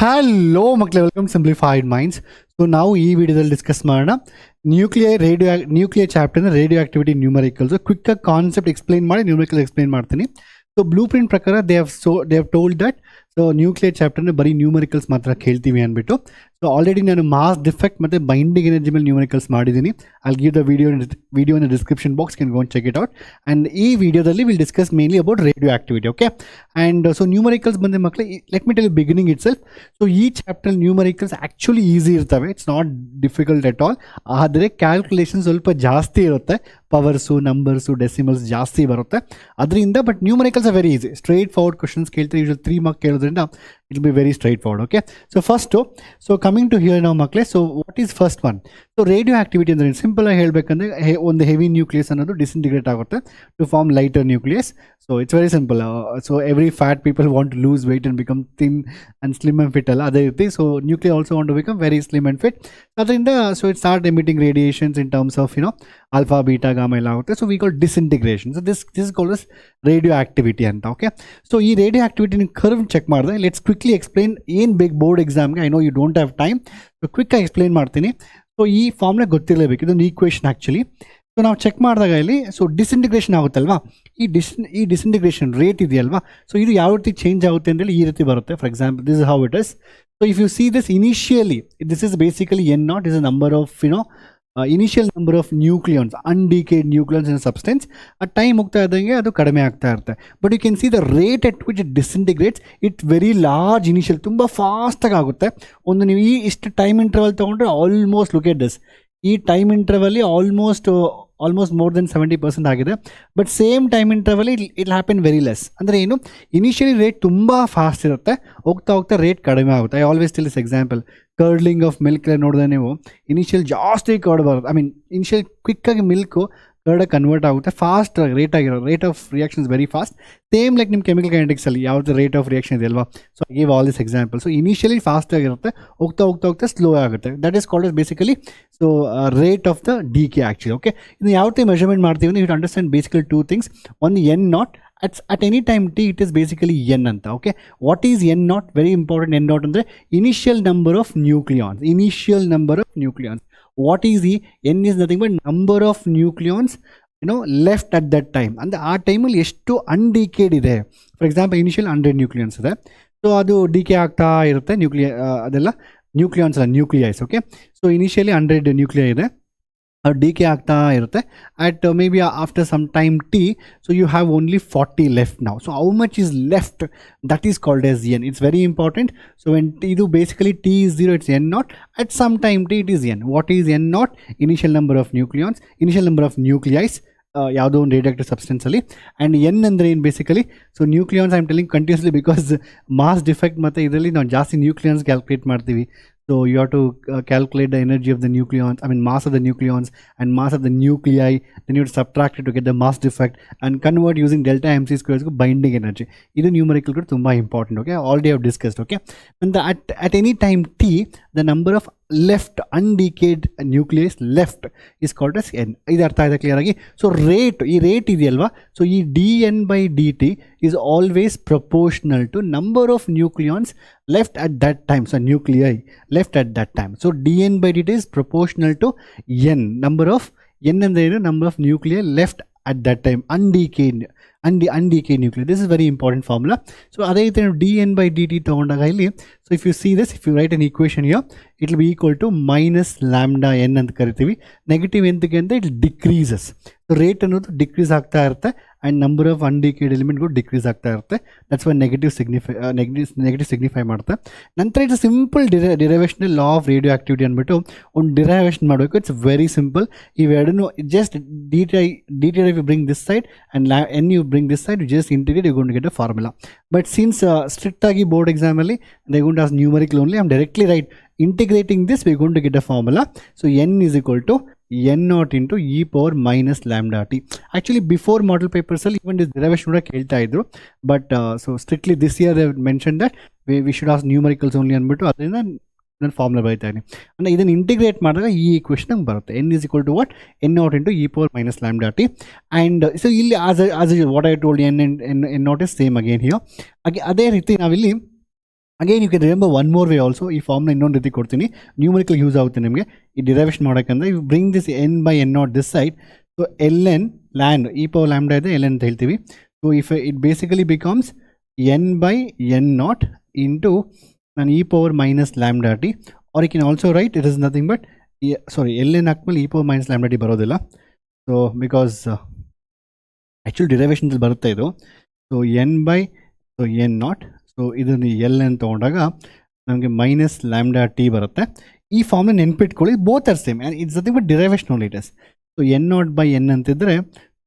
Hello ಮಕ್ಕಳೇ, welcome simplified minds. So ನಾವು ಈ ವಿಡಿಯೋದಲ್ಲಿ ಡಿಸ್ಕಸ್ ಮಾಡೋಣ ನ್ಯೂಕ್ಲಿಯರ್ ಚಾಪ್ಟರ್ನ ರೇಡಿಯೋ ಆಕ್ಟಿವಿಟಿ ನ್ಯೂಮರಿಕಲ್ಸ್. ಕ್ವಿಕ್ಕಾಗಿ ಕಾನ್ಸೆಪ್ಟ್ ಎಕ್ಸ್ಪ್ಲೈನ್ ಮಾಡಿ ನ್ಯೂಮರಿಕಲ್ ಎಕ್ಸ್ಪ್ಲೈನ್ ಮಾಡ್ತೀನಿ. ಸೊ ಬ್ಲೂ ಪ್ರಿಂಟ್ ಪ್ರಕಾರ they have told that so nuclear ಚಾಪ್ಟರ್ನ ಬರೀ ನ್ಯೂಮರಿಕಲ್ಸ್ ಮಾತ್ರ ಕೇಳ್ತೀವಿ ಅಂದ್ಬಿಟ್ಟು. ಸೊ ಆಲ್ರೆಡಿ ನಾನು ಮಾಸ್ ಡಿಫೆಕ್ಟ್ ಮತ್ತು ಬೈಂಡಿಂಗ್ ಎನರ್ಜಿ ಮೇಲೆ ನ್ಯೂಮರಿಕಲ್ಸ್ ಮಾಡಿದ್ದೀನಿ. I give the video in the description box, can go and check it out. And ಈ ವಿಡಿಯೋದಲ್ಲಿ will discuss mainly about radio activity. Okay, and so numericals ಬಂದ ಮಕ್ಕಳು, let me tell beginning itself. So ಈ chapter numericals actually easy ಇರ್ತವೆ, it's not difficult at all. ಆದರೆ calculation ಸ್ವಲ್ಪ ಜಾಸ್ತಿ ಇರುತ್ತೆ, ಪವರ್ಸು, ನಂಬರ್ಸು, ಡೆಸಿಮಲ್ಸ್ ಜಾಸ್ತಿ ಬರುತ್ತೆ ಅದರಿಂದ. But numericals are very easy, straightforward questions ಕೇಳ್ತಾರೆ. ಯೂಶಲ್ 3 ಮಾರ್ಕ್ ಕೇಳೋದ್ರಿಂದ it be very straightforward. Okay, so first, so coming to here ನಾವು ಮಕ್ಕಳೇ, so what is first one? So radio activity ಅಂದರೆ simple ಆಗಿ ಹೇಳಬೇಕಂದ್ರೆ ಒಂದು heavy nucleus ಅನ್ನೋದು disintegrate ಆಗುತ್ತೆ to form lighter nucleus. So it's very simple. So every fat people want to lose weight and become thin and slim and fit ಅಲ್ಲ, ಅದೇ ರೀತಿ so nuclear also want to become very slim and fit. ಅದರಿಂದ so it start emitting radiations in terms of alpha, beta, gamma ಎಲ್ಲ ಆಗುತ್ತೆ. So we call disintegration. So this is called as radio activity ಅಂತ. Okay, so ಈ radio activity curve check ಮಾಡಿದೆ. Let's quickly explain. ಏನು ಬೇಕು board ಎಕ್ಸಾಮ್ಗೆ, I know you don't have time, so ಕ್ವಿಕ್ಕಾಗಿ explain ಮಾಡ್ತೀನಿ. ಸೊ ಈ ಫಾರ್ಮ್ನ ಗೊತ್ತಿರಲೇಬೇಕು, ಇದೊಂದು ಈಕ್ವೇಷನ್ ಆ್ಯಕ್ಚುಲಿ. ಸೊ ನಾವು ಚೆಕ್ ಮಾಡಿದಾಗ ಇಲ್ಲಿ ಸೊ ಡಿಸ್ಇಂಟಿಗ್ರೇಷನ್ ಆಗುತ್ತಲ್ವಾ, ಈ ಡಿಸ್ಇಂಟಿಗ್ರೇಷನ್ ರೇಟ್ ಇದೆಯಲ್ವಾ, ಸೊ ಇದು ಯಾವ ರೀತಿ ಚೇಂಜ್ ಆಗುತ್ತೆ ಅಂತೇಳಿ ಈ ರೀತಿ ಬರುತ್ತೆ. For example, this is how it is. So if U see this initially, this is basically N0 is a number of initial number of nucleons, undecayed nucleons in a substance. At time ಹೋಗ್ತಾ ಇದ್ದಂಗೆ ಅದು ಕಡಿಮೆ ಆಗ್ತಾ ಇರುತ್ತೆ. But you can see the rate at which it disintegrates, it very large initial, ತುಂಬ ಫಾಸ್ಟಾಗಿ ಆಗುತ್ತೆ. ಒಂದು ನೀವು ಇಷ್ಟು ಟೈಮ್ ಇಂಟರ್ವಲ್ ತೊಗೊಂಡ್ರೆ ಆಲ್ಮೋಸ್ಟ್ ಲುಕ್ ಎಟ್ ದಿಸ್, ಈ ಟೈಮ್ ಇಂಟರ್ವಲ್ಲಿ ಆಲ್ಮೋಸ್ಟ್ ಮೋರ್ ದೆನ್ 70% ಆಗಿದೆ. ಬಟ್ ಸೇಮ್ ಟೈಮ್ ಇಂಟರ್ವಲ್ಲಿ ಇಟ್ ಹ್ಯಾಪನ್ ವೆರಿ ಲೆಸ್. ಅಂದರೆ ಏನು, ಇನಿಷಿಯಲಿ ರೇಟ್ ತುಂಬ ಫಾಸ್ಟ್ ಇರುತ್ತೆ, ಹೋಗ್ತಾ ಹೋಗ್ತಾ ರೇಟ್ ಕಡಿಮೆ ಆಗುತ್ತೆ. I always tell this example. Curdling of milk ನೋಡಿದ್ರೆ ನೀವು ಇನಿಷಿಯಲ್ ಜಾಸ್ತಿ ಕರ್ಡ್ ಬರುತ್ತೆ. ಐ ಮೀನ್ ಇನಿಷಿಯಲ್ ಕ್ವಿಕ್ಕಾಗಿ ಮಿಲ್ಕು ಕರ್ಡಾಗಿ ಕನ್ವರ್ಟ್ ಆಗುತ್ತೆ, fast rate of reaction is very fast. Same like ನಿಮ್ಮ ಕೆಮಿಕಲ್ ಕೈನೆಟಿಕ್ಸಲ್ಲಿ ಯಾವ್ದು ರೇಟ್ ಆಫ್ ರಿಯಾಕ್ಷನ್ ಇದೆಯಲ್ವಾ, so I give all this example. So initially fast ಆಗಿರುತ್ತೆ, ಹೋಗ್ತಾ ಸ್ಲೋ ಆಗುತ್ತೆ. That is called as basically so rate of the decay actually. Okay, ಇದು ಯಾವ time measurement ಮಾಡ್ತೀವಿ ಅಂದ್ರೆ ಯು ಅಂಡರ್ಸ್ಟ್ಯಾಂಡ್ ಬೇಸಿಕಲಿ 2 things. ಒಂದು N0 at any time t, it is basically n anta. Okay, what is N0? Very important. N0 andre initial number of nucleons. What is the n? Is nothing but number of nucleons left at that time. And ಆ ಟೈಮಲ್ಲಿ ಎಷ್ಟು ಅನ್ಡಿಕೇಡ್ ಇದೆ. For example, initial 100 ನ್ಯೂಕ್ಲಿಯನ್ಸ್ ಇದೆ, so ಅದು DK ಆಗ್ತಾ ಇರುತ್ತೆ. ಅದೆಲ್ಲ nucleons ಅಲ್ಲ, nucleis. Okay, so initially 100 nuclei ಇದೆ, ಡಿಕೆ ಆಗ್ತಾ ಇರುತ್ತೆ. At maybe after some time T, so you have only 40 left ನಾವು. So how much is left, that is called as N. It's very important. So when ಇದು basically T is 0, it's N0. At some time T it is N. What is N0? Initial number of nucleons, initial number of nucleis ಯಾವುದೋ ಒಂದು radioactive ಸಬ್ಸ್ಟೆನ್ಸಲ್ಲಿ. And N ಅಂದರೆ ಏನು basically, so nucleons I am telling continuously because mass defect ಮತ್ತು ಇದರಲ್ಲಿ ನಾವು ಜಾಸ್ತಿ nucleons calculate ಮಾಡ್ತೀವಿ. So you have to calculate the energy of the nucleons, I mean mass of the nucleons and mass of the nuclei. Then you have to subtract it to get the mass defect and convert using delta MC squares to binding energy. This numerical is very important. Okay, already I have discussed. Okay, and at any time t, the number of left undecayed nucleus left is called as n. Idu artha aida clear agi. So rate ideyalva, so ee dn by dt is always proportional to number of nucleons left at that time. So nuclei left at that time. So dn by dt is proportional to n, number of n and the number of nuclei left at that time, undecayed nuclei. This is very important formula. So adhe dn by dt ತಗೊಂಡಾಗ ಇಲ್ಲಿ, so if you see this, if you write an equation here, it will be equal to minus lambda n ಅಂತ ಕರಿತೀವಿ. Negative ಎಂತಕ್ಕೆ ಅಂತ it decreases. So rate ಅನ್ನೋದು decrease ಆಗ್ತಾ ಇರುತ್ತೆ and number of undecayed ಎಲಿಮೆಂಟ್ಗಳು ಡಿಕ್ರೀಸ್ ಆಗ್ತಾ ಇರುತ್ತೆ. ದಟ್ಸ್ ವೈ ನೆಗೆಟಿವ್ ಸಿಗ್ನಿಫೈ ಮಾಡುತ್ತೆ. ನಂತರ it's simple derivational law of radioactivity ಅಂದ್ಬಿಟ್ಟು ಒಂದು ಡಿರೈವೇಷನ್ ಮಾಡಬೇಕು. It's very simple. ಇವೆರಡನ್ನು just D T you bring this side and N you bring this side, you just integrate, you going to get a formula. But since strict ಆಗಿ board ಎಕ್ಸಾಮಲ್ಲಿ they going to ask numerical only, I am directly right integrating this, we are going to get a formula. So n is equal to N0 into e power minus lambda t. Actually before model papers even this derivation would kelta idru, but so strictly this year they mentioned that we should ask numericals only anbittu adrinda ನಾನು formula ಬರೀತಾ ಇದ್ದೀನಿ. ಅಂದರೆ ಇದನ್ನು integrate ಮಾಡಿದಾಗ ಈ equation ನಮ್ಗೆ ಬರುತ್ತೆ. N is equal to what, N0 into e power minus lambda t. And so ಇಲ್ಲಿ as what I told, N naught is same again here. ಅದೇ ರೀತಿ ನಾವಿಲ್ಲಿ again you can remember one more way also. ಈ ಫಾರ್ಮ್ನ ಇನ್ನೊಂದು ರೀತಿ ಕೊಡ್ತೀನಿ, numerical use ಆಗುತ್ತೆ ನಿಮಗೆ ಈ ಡಿರೈವೇಷನ್ ಮಾಡೋಕ್ಕಂದ್ರೆ. You bring this N by N naught this side, so L N ಲ್ಯಾನ್ ಇ ಪವರ್ ಲ್ಯಾಂಬ್ಡಾ ಇದೆ ಎಲ್ ಎನ್ ಅಂತ ಹೇಳ್ತೀವಿ. So if it basically becomes N by N naught into ನಾನು e power minus lambda T, or you can also write it is nothing but sorry L N ಹಾಕ್ಮೇಲೆ e power minus lambda T ಬರೋದಿಲ್ಲ. So because actually ಡಿರೈವೇಷನ್ದಲ್ಲಿ ಬರುತ್ತೆ ಇದು. So N by so N naught, so ಇದನ್ನು L N ತೊಗೊಂಡಾಗ ನಮಗೆ minus lambda T ಬರುತ್ತೆ. ಈ ಫಾರ್ಮ್ನ ನೆನ್ಪಿಟ್ಕೊಳ್ಳಿ, both are same and it's nothing but derivation only it is. So N naught by N ಅಂತಿದ್ರೆ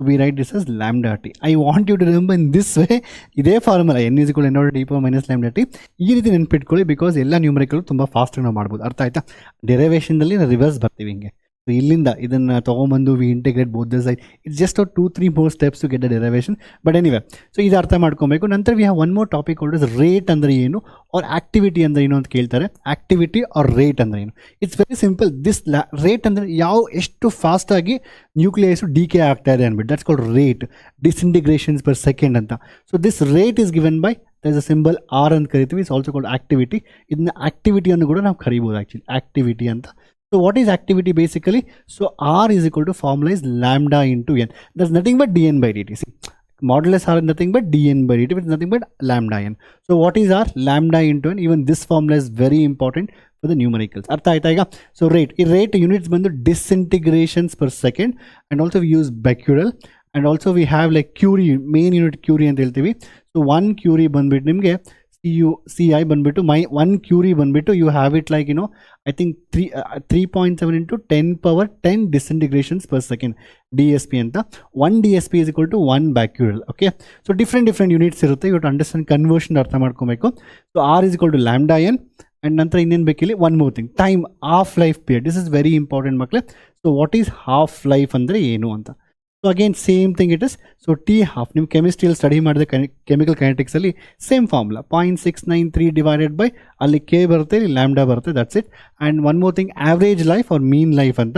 we write this as lambda T. I want you to remember in this way. ಇದೇ formula N is equal N naught T power minus lambda T ಈ ರೀತಿ ನೆನ್ಪಿಟ್ಕೊಳ್ಳಿ, because ಎಲ್ಲ numerical ತುಂಬ ಫಾಸ್ಟಾಗಿ ನಾವು ಮಾಡ್ಬೋದು. ಅರ್ಥ ಆಯ್ತಾ? ಡಿರೈವೇಷನ್ದಲ್ಲಿ ನಾವು ರಿವರ್ಸ್ ಬರ್ತೀವಿ ಹಿಂಗೆ. ಸೊ ಇಲ್ಲಿಂದ ಇದನ್ನು ತೊಗೊಂಬಂದು we integrate both the side. It's just 2-3 more steps to get the derivation. But anyway, so ಇದು ಅರ್ಥ ಮಾಡ್ಕೊಬೇಕು. ನಂತರ we have one more topic called is rate ಅಂದರೆ ಏನು, ಆರ್ ಆಕ್ಟಿವಿಟಿ ಅಂದರೆ ಏನು ಅಂತ ಕೇಳ್ತಾರೆ. ಆಕ್ಟಿವಿಟಿ ಆರ್ ರೇಟ್ ಅಂದರೆ ಏನು? It's very simple. This rate ಅಂದರೆ ಎಷ್ಟು ಫಾಸ್ಟಾಗಿ ನ್ಯೂಕ್ಲಿಯಸ್ ಡಿಕೆ ಆಗ್ತಾ ಇದೆ ಅಂದ್ಬಿಟ್ಟು, that's called rate, disintegrations per second ಅಂತ. So this rate is given by there is a symbol R ಅಂತ ಕರಿತೀವಿ. It's also called activity. ಇದನ್ನ ಆಕ್ಟಿವಿಟಿಯನ್ನು ಕೂಡ ನಾವು ಕರಿಬೋದು ಆ್ಯಕ್ಚುಲಿ, ಆಕ್ಟಿವಿಟಿ ಅಂತ. So what is activity basically? So R is equal to formula is lambda into n. There's nothing but dn by dt. See, modulus R is nothing but dn by dt, which is nothing but lambda n. So what is R? Lambda into n. Even this formula is very important for the numericals. Artha aita iga? So rate. In rate units bandu disintegrations per second, and also we use becquerel, and also we have like Curie, main unit Curie ಅಂತ ಹೇಳ್ತೀವಿ. So 1 Curie ಬಂದ್ಬಿಟ್ಟು ನಿಮಗೆ CI ಬಂದ್ಬಿಟ್ಟು 1 Curie ಬಂದ್ಬಿಟ್ಟು you have it like, you know, I think 3.7 into 10 power 10 disintegrations per second DSP ಅಂತ. 1 DSP is equal to 1 becquerel. Okay, so different units ಇರುತ್ತೆ. you have to understand conversion ಅರ್ಥ ಮಾಡ್ಕೊಬೇಕು. So R is equal to lambda n, and ನಂತರ ಇನ್ನೇನು ಬೇಕಿಲ್ಲಿ one more thing, time, half life period. This is very important ಮಕ್ಕಳೇ. So what is half life ಅಂದರೆ ಏನು ಅಂತ. So again same thing it is. So T half ನಿಮ್ಮ ಕೆಮಿಸ್ಟ್ರಿಯಲ್ಲಿ study ಮಾಡಿದ chemical ಕೈನೆಟಿಕ್ಸಲ್ಲಿ ಸೇಮ್ ಫಾರ್ಮುಲಾ 0.693 ಡಿವೈಡೆಡ್ ಬೈ ಅಲ್ಲಿ K ಬರುತ್ತೆ, ಇಲ್ಲಿ ಲ್ಯಾಂಬ್ಡಾ ಬರುತ್ತೆ, that's it. And one more thing, average life or mean life ಅಂತ.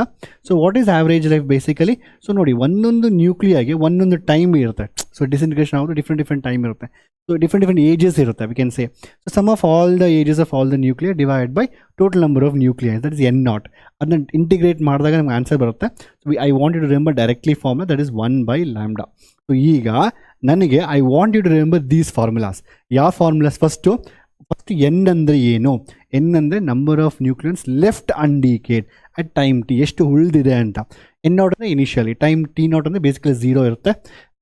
So what is average life basically? So ನೋಡಿ, ಒಂದೊಂದು ನ್ಯೂಕ್ಲಿಯಾಗೆ ಒಂದೊಂದು ಟೈಮ್ ಇರುತ್ತೆ. ಸೊ ಡಿಸ್ಇಂಟಿಗ್ರೇಷನ್ ಆಗೋದು ಡಿಫ್ರೆಂಟ್ ಟೈಮ್ ಇರುತ್ತೆ. ಸೊ ಡಿಫ್ರೆಂಟ್ ಏಜಸ್ ಇರುತ್ತೆ, we can say. So some of all the ages of all the nuclear divide by total number of nucleus, that is N not. ಅದನ್ನ integrate ಮಾಡಿದಾಗ ನಮ್ಗೆ answer ಬರುತ್ತೆ. So I want you to remember directly formula, that is 1 by lambda. So ಈಗ ನನಗೆ I want you to remember these formulas. ಯಾವ formulas? First N ಅಂದರೆ ಏನು? N ಅಂದರೆ number of ನ್ಯೂಕ್ಲಿಯನ್ಸ್ left ಅನ್ಡಿಕೇಡ್ at time T, ಎಷ್ಟು ಉಳಿದಿದೆ ಅಂತ. ಎನ್ ನಾಟ್ ಅಂದರೆ ಇನಿಷಿಯಲಿ, ಟೈಮ್ ಟಿ ನಾಟ್ ಅಂದರೆ ಬೇಸಿಕಲಿ 0 ಇರುತ್ತೆ.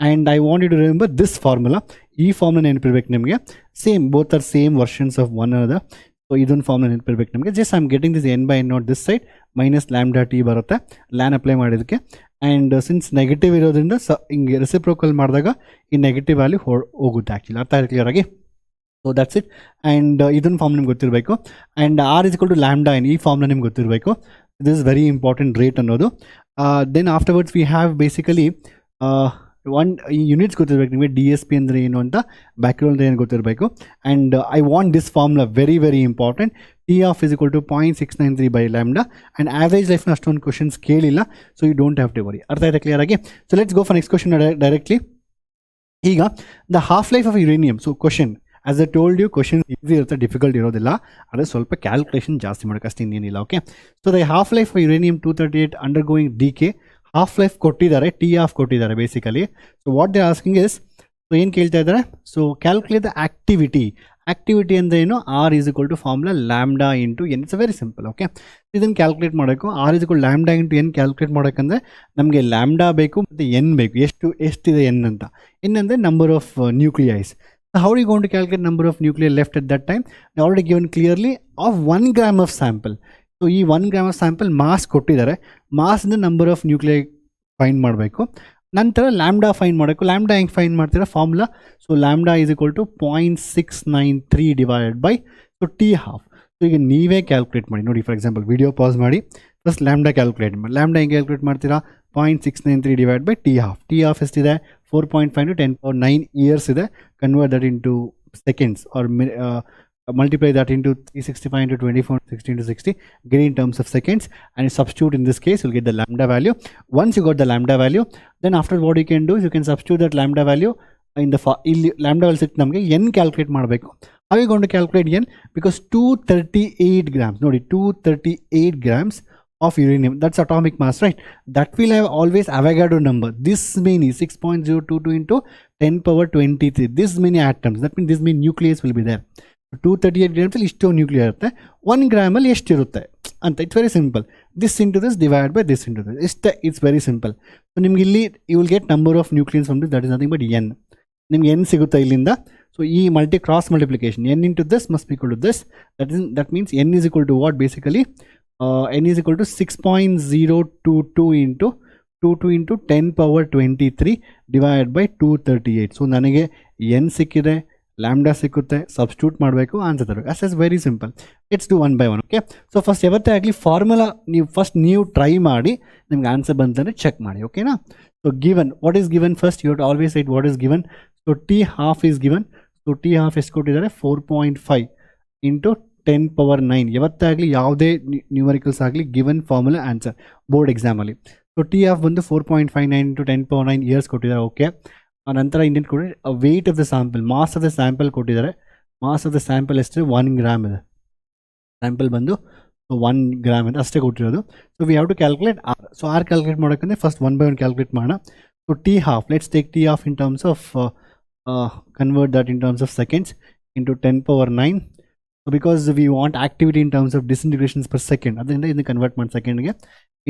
And I want you to remember this formula. ಈ ಫಾರ್ಮುಲಾ ನೆನಪಿರ್ಬೇಕು ನಿಮಗೆ. Same, both are same versions of one another. So ಇದೊಂದು ಫಾರ್ಮ್ನ ನೆನಪಿರ್ಬೇಕು ನಮಗೆ. Just I am getting this N by N naught this side minus lambda T ಬರುತ್ತೆ ln apply ಮಾಡಿದ್ದಕ್ಕೆ. And since negative ಇರೋದ್ರಿಂದ ಹಿಂಗೆ ರೆಸಿಪ್ರೋಕಲ್ ಮಾಡಿದಾಗ ಈ ನೆಗೆಟಿವ್ ವ್ಯಾಲ್ಯೂ ಹೋಗುತ್ತೆ ಆ್ಯಕ್ಚುಲಿ. ಅರ್ಥ ಆಯ್ತು ಕ್ಲಿಯರ್ ಆಗಿ? So that's it. ಆ್ಯಂಡ್ ಇದೊಂದು ಫಾರ್ಮ್ ನಿಮ್ಗೆ ಗೊತ್ತಿರಬೇಕು. And R is equal to lambda N, ಈ ಫಾರ್ಮ್ನ ನಿಮ್ಗೆ ಗೊತ್ತಿರಬೇಕು. This is very important, rate ಅನ್ನೋದು. Then afterwards we have basically ಈ ಯೂನಿಟ್ಸ್ ಗೊತ್ತಿರಬೇಕು ನಿಮಗೆ. ಡಿ ಎಸ್ ಪಿ ಅಂದರೆ ಏನು ಅಂತ, ಬ್ಯಾಕ್ಗ್ರೌಂಡ್ ಅಂದರೆ ಏನು ಗೊತ್ತಿರಬೇಕು. And I want this formula, very important. T half is equal to 0.693 by lambda. And average ಲೈಫ್ನ ಅಷ್ಟೊಂದು ಕ್ವಶನ್ಸ್ ಕೇಳಿಲ್ಲ, so you don't have to worry. ಅರ್ಥ ಆಯ್ತಾ ಕ್ಲಿಯರ್ ಆಗಿ? So let's go for next question directly. ಈಗ the half life of uranium. So question, as I told you, question easy ಇರುತ್ತೆ, difficult ಇರೋದಿಲ್ಲ. ಆದರೆ ಸ್ವಲ್ಪ ಕ್ಯಾಲ್ಕುಲೇಷನ್ ಜಾಸ್ತಿ ಮಾಡೋಕೆ ಅಷ್ಟು ಇನ್ನೇನಿಲ್ಲ. Okay, so the half life of uranium 238 undergoing decay. Half life ಕೊಟ್ಟಿದ್ದಾರೆ, ಟಿ ಆಫ್ ಕೊಟ್ಟಿದ್ದಾರೆ basically. So what they asking is, so ಏನು ಕೇಳ್ತಾ ಇದ್ದಾರೆ? So calculate the activity. Activity ಅಂದರೆ ಏನು? R is equal to formula lambda into N. It's very simple. Okay, ಇದನ್ನು calculate ಮಾಡೋಕು. R is equal lambda into N calculate ಮಾಡೋಕ್ಕಂದ್ರೆ ನಮಗೆ lambda ಬೇಕು ಮತ್ತು ಎನ್ ಬೇಕು. ಎಷ್ಟಿದೆ ಎನ್ ಅಂತ. ಎನ್ ಅಂದರೆ number of nucleis. How are you going to calculate number of nuclei left at that time? They already given clearly of 1 gram of sample. So ಈ 1 gram of sample mass ಕೊಟ್ಟಿದ್ದಾರೆ. ಮಾಸ್ನ number of nuclei find ಮಾಡಬೇಕು. ನಂತರ lambda find ಮಾಡಬೇಕು. Lambda ಹೆಂಗೆ find ಮಾಡ್ತೀರಾ? Formula. So lambda is equal to 0.693 divided by so T half. So ಈಗ ನೀವೇ ಕ್ಯಾಲ್ಕುಲೇಟ್ ಮಾಡಿ ನೋಡಿ. ಫಾರ್ ಎಕ್ಸಾಂಪಲ್ ವಿಡಿಯೋ ಪಾಸ್ ಮಾಡಿ ಫಸ್ಟ್ ಲ್ಯಾಂಬ್ಡಾ ಕ್ಯಾಲ್ಕುಲೇಟ್ ಮಾಡಿ. ಲ್ಯಾಂಬ್ಡಾ ಹೆಂಗೆ ಕ್ಯಾಲ್ಕುಲೇಟ್ ಮಾಡ್ತೀರಾ? 0.693 divide by T half. T half ಎಷ್ಟಿದೆ? 4.5 to 10 power 9 years ಇದೆ. Convert that into seconds or multiply that into 365 into 24, 16 to 60, get in terms of seconds, and you substitute. In this case you'll get the lambda value. Once you got the lambda value, then after what you can do is you can substitute that lambda value in the ಇಲ್ಲಿ lambda value ಸಿಕ್ತು ನಮಗೆ. n calculate ಮಾಡಬೇಕು. How are you going to calculate n? Because 238 grams, no, 238 grams of uranium, that's atomic mass, right? That will have always Avogadro number. This many 6.022 into 10 power 23, this many atoms, that means this many nucleus will be there. 238 grams ಅಲ್ಲಿ ಇಷ್ಟು nuclear ಇರುತ್ತೆ, 1 gram ಅಲ್ಲಿ ಎಷ್ಟಿರುತ್ತೆ ಅಂತ. It's very simple. This into this divide by this into this, ಇಷ್ಟೇ. It's very simple. So ನಿಮ್ಗೆ ಇಲ್ಲಿ you will get number of nucleus from this, that is nothing but N. ನಿಮ್ಗೆ ಎನ್ ಸಿಗುತ್ತೆ ಇಲ್ಲಿಂದ. ಸೊ ಈ cross multiplication N into this must be equal to this, that means N is equal to what basically, n is equal to 6.022 into 22 into 10 power 23 divided by 238. So ನನಗೆ n ಸಿಕ್ಕಿದೆ, lambda ಸಿಕ್ಕುತ್ತೆ, substitute ಮಾಡಬೇಕು, answer ತರಬೇಕು. As is very simple. It's do one by one. Okay, so first ಯಾವತ್ತೇ ಆಗಲಿ formula ನೀವು try ಮಾಡಿ, ನಿಮ್ಗೆ ಆನ್ಸರ್ ಬಂತಂದರೆ ಚೆಕ್ ಮಾಡಿ. ಓಕೆನಾ? So given, what is given first, you always write what is given. So T half is given. So T half ಎಷ್ಟು ಕೊಟ್ಟಿದ್ದಾರೆ, 4.5 ಇಂಟು 10 ಪವರ್ 9. ಯಾವತ್ತಾಗಲಿ ಯಾವುದೇ ನ್ಯೂಮರಿಕಲ್ಸ್ ಆಗಲಿ ಗಿವನ್ ಫಾರ್ಮುಲಾ ಆನ್ಸರ್ ಬೋರ್ಡ್ ಎಕ್ಸಾಮಲ್ಲಿ. ಸೊ ಟಿ ಆಫ್ ಬಂದು 4.59 into 10 power 9 years ಕೊಟ್ಟಿದ್ದಾರೆ. Okay, ನಂತರ Indian ಕೊಟ್ಟಿದ್ದಾರೆ weight of the sample, mass of the sample ಕೊಟ್ಟಿದ್ದಾರೆ. ಮಾಸ್ ಆಫ್ ದ ಸ್ಯಾಂಪಲ್ ಎಷ್ಟು, 1 ಗ್ರಾಮ್ ಇದೆ. ಸ್ಯಾಂಪಲ್ ಬಂದು 1 ಗ್ರಾಮ್ ಇದೆ, ಅಷ್ಟೇ ಕೊಟ್ಟಿರೋದು. So we have to calculate R. So R calculate ಮಾಡೋಕ್ಕಂದ್ರೆ ಫಸ್ಟ್ 1 ಬೈ 1 ಕ್ಯಾಲ್ಕುಲೇಟ್ ಮಾಡೋಣ. So T half, let's take T half in terms of convert that in terms of seconds into 10 power 9. So because we want activity in terms of disintegrations per second, adinda idನ್ನು convert ಮಾಡಿ second ಗೆ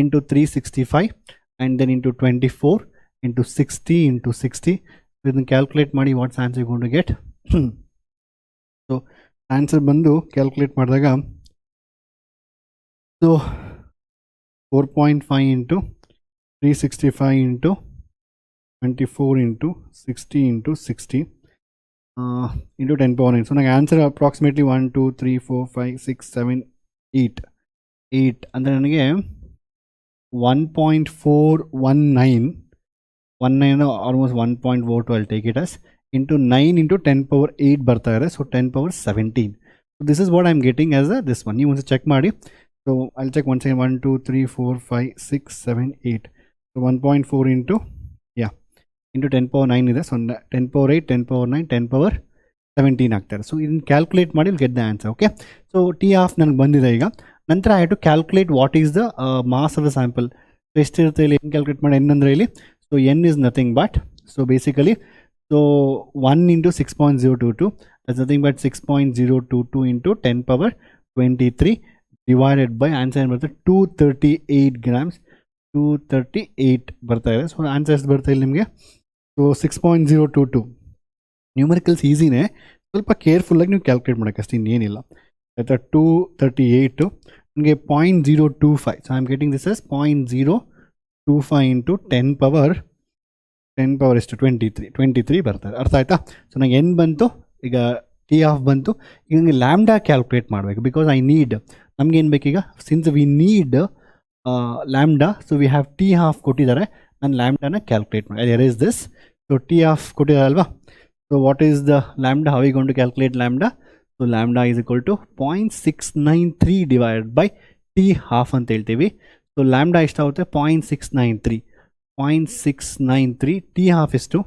into 365 and then into 24 into 60 into 60. ಇದನ್ನು calculate ಮಾಡಿ what's answer you going to get. So answer ಬಂದು calculate ಮಾಡಿದಾಗ so 4.5 into 365 into 24 into 60 into 60 into 10 power 9. So now answer approximately 1 2 3 4 5 6 7 8 ಅಂದ್ರೆ ನನಗೆ 1.419 almost 1.42, I'll take it as, into 9 into 10 power 8 ಬರ್ತಾ ಇದೆ. So 10 power 17. So this is what I'm getting as this one. ನೀವು ಒಂದು check ಮಾಡಿ. So I'll check once again. 1 2 3 4 5 6 7 8. So 1.4 into into 10 power 9 ಇದೆ. So 10 power 8 10 power 9 10 power 17 ಆಗ್ತಾರೆ. So ಇದನ್ನು calculate ಮಾಡಿ get the answer. Okay, so T half ನನಗೆ ಬಂದಿದೆ. ಈಗ ನಂತರ I have to calculate what is the mass of the sample. So ಎಷ್ಟಿರುತ್ತೆ ಇಲ್ಲಿ, ಏನು ಕ್ಯಾಲ್ಕುಲೇಟ್ ಮಾಡಿ, ಎನ್ ಅಂದರೆ ಇಲ್ಲಿ. So N is nothing but, so basically so 1 into 6.022, that's nothing but 6.022 into 10 power 23 divided by answer ಏನು ಬರುತ್ತೆ, 238 grams. 238 ಬರ್ತಾ ಇದೆ. ಸೊ ಆನ್ಸರ್ ಎಷ್ಟು ಬರ್ತಾ ಇಲ್ಲ ನಿಮಗೆ, ಸೊ 6.022. ನ್ಯೂಮರಿಕಲ್ಸ್ ಈಸಿನೇ, ಸ್ವಲ್ಪ ಕೇರ್ಫುಲ್ಲಾಗಿ ನೀವು ಕ್ಯಾಲ್ಕುಲೇಟ್ ಮಾಡೋಕ್ಕಷ್ಟೇ, ಇನ್ನೇನಿಲ್ಲ ಆಯಿತಾ. 238 ನನಗೆ 0.025. So I am getting this as 0.025 into 10 power ಎಷ್ಟು, 23 ಬರ್ತಾರೆ. ಅರ್ಥ ಆಯ್ತಾ? ಸೊ ನನಗೆ ಎನ್ ಬಂತು, ಈಗ ಟಿ ಆಫ್ ಬಂತು. ಈಗ ನನಗೆ ಲ್ಯಾಂಬ್ಡಾ ಕ್ಯಾಲ್ಕುಲೇಟ್ ಮಾಡಬೇಕು. ಬಿಕಾಸ್ ಐ ನೀಡ್, ನಮಗೇನು ಬೇಕೀಗ, since we need lambda, so we have T half ಕೊಟ್ಟಿದ್ದಾರೆ. ನಾನು ಲ್ಯಾಂಬ್ಡಾನ ಕ್ಯಾಲ್ಕುಲೇಟ್ ಮಾಡಿ, there is this. So T half ಕೊಟ್ಟಿದ್ದಾರೆ ಅಲ್ವಾ. So what is the lambda, how we going to calculate lambda. So lambda is equal to 0.693 divided by T half ಅಂತ ಹೇಳ್ತೀವಿ. So lambda ಎಷ್ಟಾಗುತ್ತೆ, 0.693 T half ಎಷ್ಟು,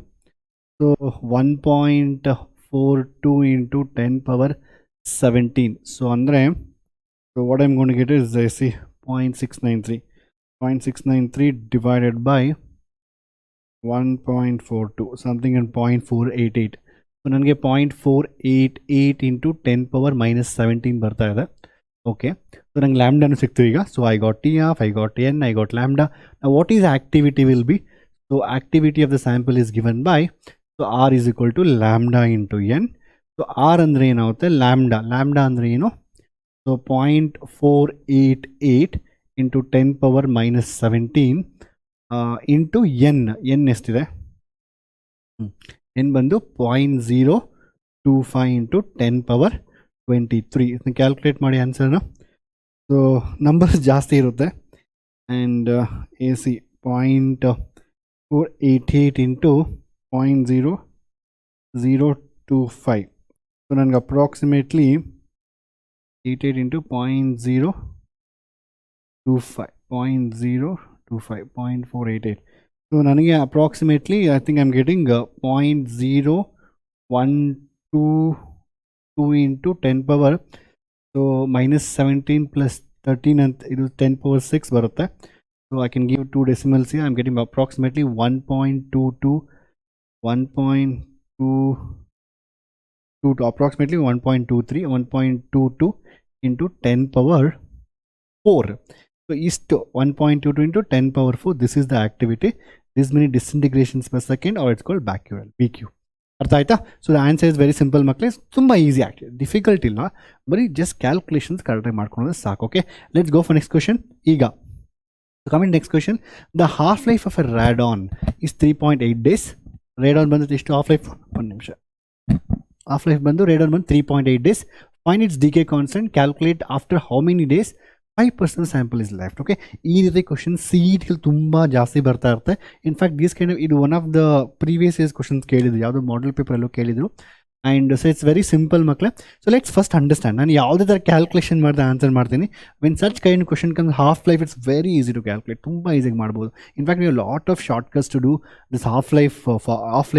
so 1.42 into 10 power 17. So ಅಂದರೆ, so what I am going to get is see 0.693 divided by 1.42 something and 0.488. So ನನಗೆ 0.488 into 10 power minus 17 ಬರ್ತಾ ಇದೆ. Okay, so ನಂಗೆ ಲ್ಯಾಂಬ್ಡಾನು ಸಿಕ್ತು ಈಗ. So I got t half, I got N, I got lambda. What is activity will be, so activity of the sample is given by, so R is equal to lambda into N. So R ಅಂದರೆ ಏನಾಗುತ್ತೆ, lambda ಅಂದರೆ ಏನು, so 0.488 into 10 power minus 17 into N ಎಷ್ಟಿದೆ, N ಬಂದು 0.025 into 10 power 23. ಇದನ್ನ calculate ಮಾಡಿ ಆನ್ಸರ್ನ. So numbers ಜಾಸ್ತಿ ಇರುತ್ತೆ. And A C 0.488 into 0.0025. So ನನಗೆ ಅಪ್ರಾಕ್ಸಿಮೇಟ್ಲಿ 88 into 0.025 0.488. So ನನಗೆ approximately I think I am getting 0.012 2 into 10 power, so minus 17 plus 13 and it is 10 power 6 barutte. So I can give 2 decimals here. I'm getting approximately 1.22 to approximately 1.23 1.22 into 10 power 4. So is to 1.22 into 10 power 4. This is the activity. This many disintegrations per second, or it's called BQ. ಅರ್ಥ ಆಯ್ತಾ? So the answer is very simple ಮಕ್ಕಳೇ, ತುಂಬ easy ಆಗ್ತದೆ, difficult ಇಲ್ಲ, ಬರೀ just calculations ಕರೆಕ್ಟಾಗಿ ಮಾಡ್ಕೊಂಡ್ರೆ ಸಾಕು. Okay, let's go for next question. ಈಗ coming next question, the half life of a radon is 3.8 days. Radon ಬಂದು ಎಷ್ಟು ಹಾಫ್ ಲೈಫ್? ಒಂದು ನಿಮಿಷ. ಹಾಫ್ ಲೈಫ್ ಬಂದು ರೇಡಾನ್ ಬಂದು 3.8 days. Find its decay constant, calculate after how many days 5% sample is left. Okay, ಈ ರೀತಿ question CETಗಳು ತುಂಬ ಜಾಸ್ತಿ ಬರ್ತಾ ಇರುತ್ತೆ. ಇನ್ಫ್ಯಾಕ್ಟ್ ದಿಸ್ ಕೈಂಡ್ ಆಫ್ ಇದು one of the previous years questions ಕೇಳಿದ್ರು, ಯಾವುದೋ ಮಾಡೆಲ್ ಪೇಪರಲ್ಲೂ ಕೇಳಿದ್ರು. And so it's very simple ಮಕ್ಕಳೇ. ಸೊ ಲೆಟ್ಸ್ ಫಸ್ಟ್ ಅಂಡರ್ಸ್ಟ್ಯಾಂಡ್, ನಾನು ಯಾವುದೇ ಥರ ಕ್ಯಾಲ್ಕುಲೇಷನ್ ಮಾಡಿದೆ ಆನ್ಸರ್ ಮಾಡ್ತೀನಿ. When such kind question comes half life, it's very easy to calculate, ತುಂಬ ಈಸಿಯಾಗಿ ಮಾಡ್ಬೋದು. ಇನ್ಫ್ಯಾಕ್ಟ್ ನೀವು lot of shortcuts to do this half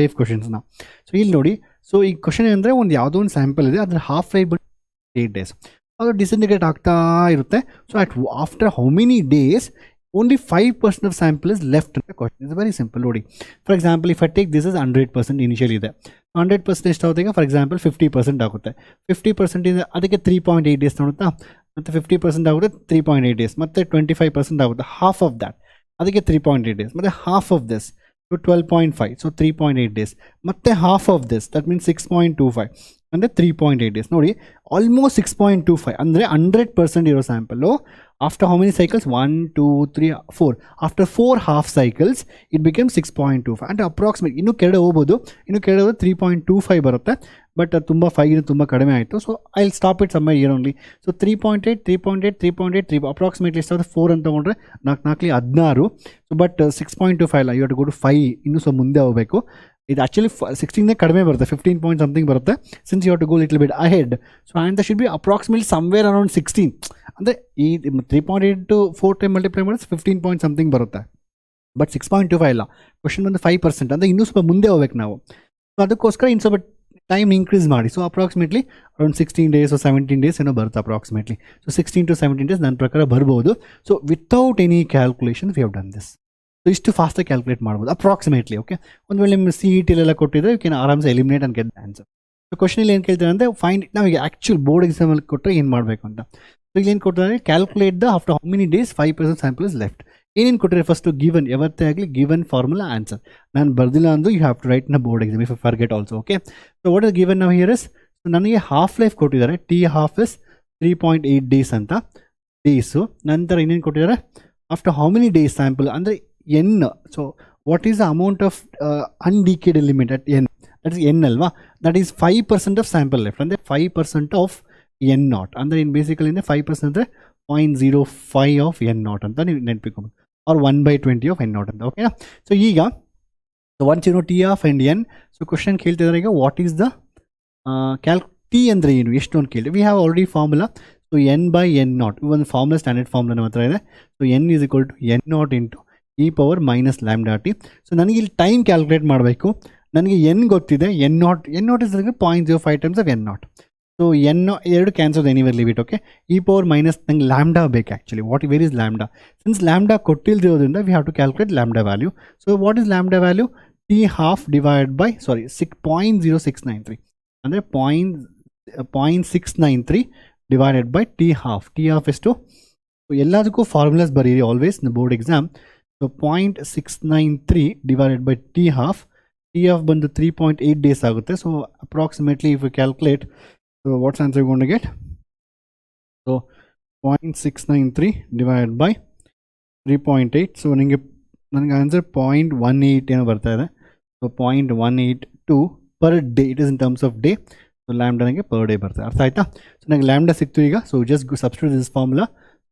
life ಕ್ವಶನ್ಸ್ನ. ಸೊ ಇಲ್ಲಿ ನೋಡಿ, ಸೊ ಈ ಕ್ವಶನ್ ಅಂದರೆ ಒಂದು ಯಾವುದೋ ಒಂದು ಸ್ಯಾಂಪಲ್ ಇದೆ, ಅದ್ರ ಹಾಫ್ ಲೈಫ್ ಬಂದು 8 days. ಅದು ಡಿಸಿಂಟಿಗ್ರೇಟ್ ಆಗ್ತಾ ಇರುತ್ತೆ. So after how many days only 5% of sample is left ಅಂತ ಕ್ವಶನ್. Is very simple. ನೋಡಿ, for example if I take this is 100% initial ಇದೆ, 100% ಎಷ್ಟಾಗುತ್ತೆ ಈಗ? ಫಾರ್ ಎಕ್ಸಾಂಪಲ್ 50% ಆಗುತ್ತೆ. 50% ಇದೆ, ಅದಕ್ಕೆ 3.8 days ನೋಡುತ್ತಾ, ಮತ್ತು 50% ಆಗುತ್ತೆ 3.8 days, ಮತ್ತು 25% ಆಗುತ್ತೆ, ಹಾಫ್ ಆಫ್ ದ್ಯಾಟ್, ಅದಕ್ಕೆ 3.8 days, ಮತ್ತು half of this to 12.5, so 3.8 days, ಮತ್ತೆ half of this, that means 6.25 ಅಂದರೆ 3.8 days. ನೋಡಿ, ಆಲ್ಮೋಸ್ಟ್ 6.25 ಅಂದರೆ 100% ಇರೋ sample after how many cycles? 1 2 3 4, after 4 half cycles it become 6.25 ಅಂದರೆ ಅಪ್ರಾಕ್ಸಿಮೇಟ್. ಇನ್ನೂ ಕೆಳಗೆ ಹೋಗ್ಬೋದು, ಇನ್ನೂ ಕೆಳಗೆ ಹೋದ್ರೆ 3.25 ಬರುತ್ತೆ, ಬಟ್ ಅದು ತುಂಬ 5 ತುಂಬ ಕಡಿಮೆ ಆಯಿತು. So I will stop it summer year only. So 3.8 3.8 3.8 3 approximately ಎಷ್ಟಾಗುತ್ತೆ? 4 ಅಂತ ತೊಗೊಂಡ್ರೆ 4 16. ಸೊ ಬಟ್ 6.25 ಇಲ್ಲ, you have to go to 5, ಇನ್ನೂ ಸ್ವಲ್ಪ ಮುಂದೆ ಹೋಗಬೇಕು. ಇದು ಆ್ಯಕ್ಚುಲಿ 16 ಕಡಿಮೆ ಬರುತ್ತೆ, 15 ಪಾಯಿಂಟ್ ಸಮಥಿಂಗ್ ಬರುತ್ತೆ, since you have to go little bit ahead. So answer should be approximately somewhere around 16. ಅಂದರೆ ಈ 3.8 to 4 ಟೈಮ್ ಮಲ್ಟಿಪ್ಲೈ ಮಾಡಿದ್ರೆ 15 ಪಾಯಿಂಟ್ ಸಮಥಿಂಗ್ ಬರುತ್ತೆ, ಬಟ್ 6.25 ಇಲ್ಲ. ಕ್ವಶನ್ ಬಂದು 5% ಅಂದರೆ ಇನ್ನೂ ಸ್ವಲ್ಪ ಮುಂದೆ ಹೋಗ್ಬೇಕು ನಾವು. ಸೊ ಅದಕ್ಕೋಸ್ಕರ ಇನ್ನು ಸ್ವಲ್ಪ ಟೈಮ್ ಇನ್ಕ್ರೀಸ್ ಮಾಡಿ. So approximately around 16 days or 17 days ಏನೋ ಬರುತ್ತೆ ಅಪ್ರಾಕ್ಸಿಮೇಟ್ಲಿ. ಸೊ 16 to 17 days ನನ್ನ ಪ್ರಕಾರ ಬರ್ಬೋದು. So without any calculation we have done this. So ಇಷ್ಟು ಫಾಸ್ಟಾಗಿ ಕ್ಯಾಲ್ಕುಲೇಟ್ ಮಾಡ್ಬೋದು ಅಪ್ರಾಕ್ಸಿಮೇಟ್ಲಿ. ಓಕೆ, ಒಂದು ವೇಳೆ ನಿಮ್ಮ CET ಕೊಟ್ಟಿದ್ರೆ ಯು ಕ್ಯಾನ್ ಆರಾಮ್ಸೆ eliminate and get the answer. So ಕ್ವಶನಲ್ಲಿ ಏನು ಕೇಳ್ತಾರೆ ಅಂದರೆ ಫೈಂಡ್, ನಾವೀಗ ಆ್ಯಕ್ಚುಲ್ ಬೋರ್ಡ್ ಎಕ್ಸಾಮಲ್ಲಿ ಕೊಟ್ಟರೆ ಏನು ಮಾಡಬೇಕು ಅಂತ. ಸೊ ಇಲ್ಲಿ ಏನು ಕೊಡ್ತಾರೆ? Calculate the after how many days 5% sample is left. ಏನೇನು ಕೊಟ್ಟಿದ್ದಾರೆ? ಫಸ್ಟು ಗಿವನ್, ಯಾವತ್ತೇ ಆಗಲಿ ಗಿವನ್ ಫಾರ್ಮುಲಾ ಆನ್ಸರ್. ನಾನು ಬರ್ದಿಲ್ಲ ಅಂದು ಯು ಹ್ಯಾವ್ ಟು ರೈಟ್ ನ board exam if you forget also. Okay, so what is given ನಾವು ಹಿಯರ್ ಇಸ್, ನನಗೆ half life ಕೊಟ್ಟಿದ್ದಾರೆ, T ಹಾಫ್ ಇಸ್ 3.8 days ಅಂತ ಡೇಸು. ನಂತರ ಇನ್ನೇನು ಕೊಟ್ಟಿದ್ದಾರೆ? After how many days sample ಅಂದರೆ N. So what is the amount of undecayed element at N? That is N ಅಲ್ವಾ? That is 5% of sample left, ಅಂದರೆ 5% of N0 ಅಂದರೆ ಇನ್ನು basically 5% ಅಂದರೆ 0.05 ಆಫ್ N0 ಅಂತ ನೀವು ನೆನಪಿಕೊಂಡು, ಆರ್ 1/20 ಆಫ್ N0 ಅಂತ. ಓಕೆನಾ? ಸೊ ಈಗ once you know T half and N, so question ಕೇಳ್ತಿದ್ದಾರೆ ಈಗ ವಾಟ್ ಈಸ್ ದ T ಅಂದರೆ ಏನು, ಎಷ್ಟು ಅಂತ ಕೇಳಿ. We have already formula. So N/N0 ಒಂದು ಫಾರ್ಮುಲಾ, ಸ್ಟ್ಯಾಂಡರ್ಡ್ ಫಾರ್ಮುಲಾ ನಮ್ಮ ಹತ್ರ ಇದೆ. So N is equal to N0 into e power minus lambda t. So ನನಗೆ ಇಲ್ಲಿ ಟೈಮ್ ಕ್ಯಾಲ್ಕುಲೇಟ್ ಮಾಡಬೇಕು. ನನಗೆ N ಗೊತ್ತಿದೆ, N0 is 0.05 times of N0. So ಎರಡು cancel anywhere leave it. Okay, e power minus ನಂಗೆ ಲ್ಯಾಂಬ್ಡಾ ಬೇಕು actually. Where is lambda? Since lambda ಕೊಟ್ಟಿಲ್ದಿರೋದ್ರಿಂದ we have to calculate lambda value. So what is lambda value? T half divide by 0.0693 ಅಂದರೆ 0.693 divided by T half. T half ಎಷ್ಟು? ಎಲ್ಲದಕ್ಕೂ formulas ಬರೀರಿ always ನ board exam. So 0.693 divided by T half. T half ಬಂದು 3.8 days ಆಗುತ್ತೆ. So approximately if you calculate, so what's answer you going to get? So 0.693 divided by 3.8. So ನನಗೆ answer 0.18 ಏನೋ ಬರ್ತಾ ಇದೆ. So 0.182 per day, it is in terms of day. So lambda ನನಗೆ per day ಬರ್ತದೆ. ಅರ್ಥ ಆಯ್ತಾ? So ನನಗೆ lambda ಸಿಕ್ತು ಈಗ. So just substitute this formula.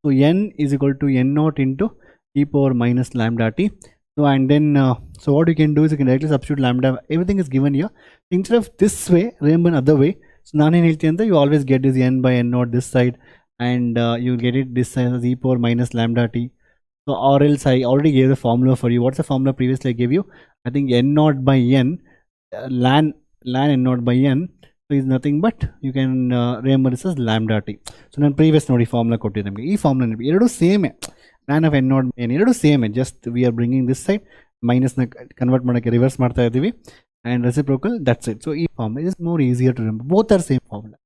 So N is equal to N0 into e power minus lambda t. So and then so what you can do is you can directly substitute lambda. Everything is given here. Instead of this way, remember another way. So naan ಏನು ಹೇಳ್ತೀನಿ ಅಂತ, you always get this N/N0 this side, and you get it this side as e power minus lambda t. So or else I already gave the formula for you. What's the formula previously I gave you? I think N0 by N, ln N0 by N. So is nothing but you can remember this as lambda t. So ನಾನು previous ನೋಡಿ formula ಕೊಟ್ಟಿದ್ದೆ ನಿಮಗೆ. ಈ formula ಎರಡು ಸೇಮೇ, ln of n naught by n ಎರಡು ಸೇಮೇ, just we are bringing this side ಮೈನಸ್ನ convert ಮಾಡೋಕ್ಕೆ ರಿವರ್ಸ್ ಮಾಡ್ತಾ ಇದ್ದೀವಿ and reciprocal that's it. So ಈ formula is more easier to remember, both are same formula.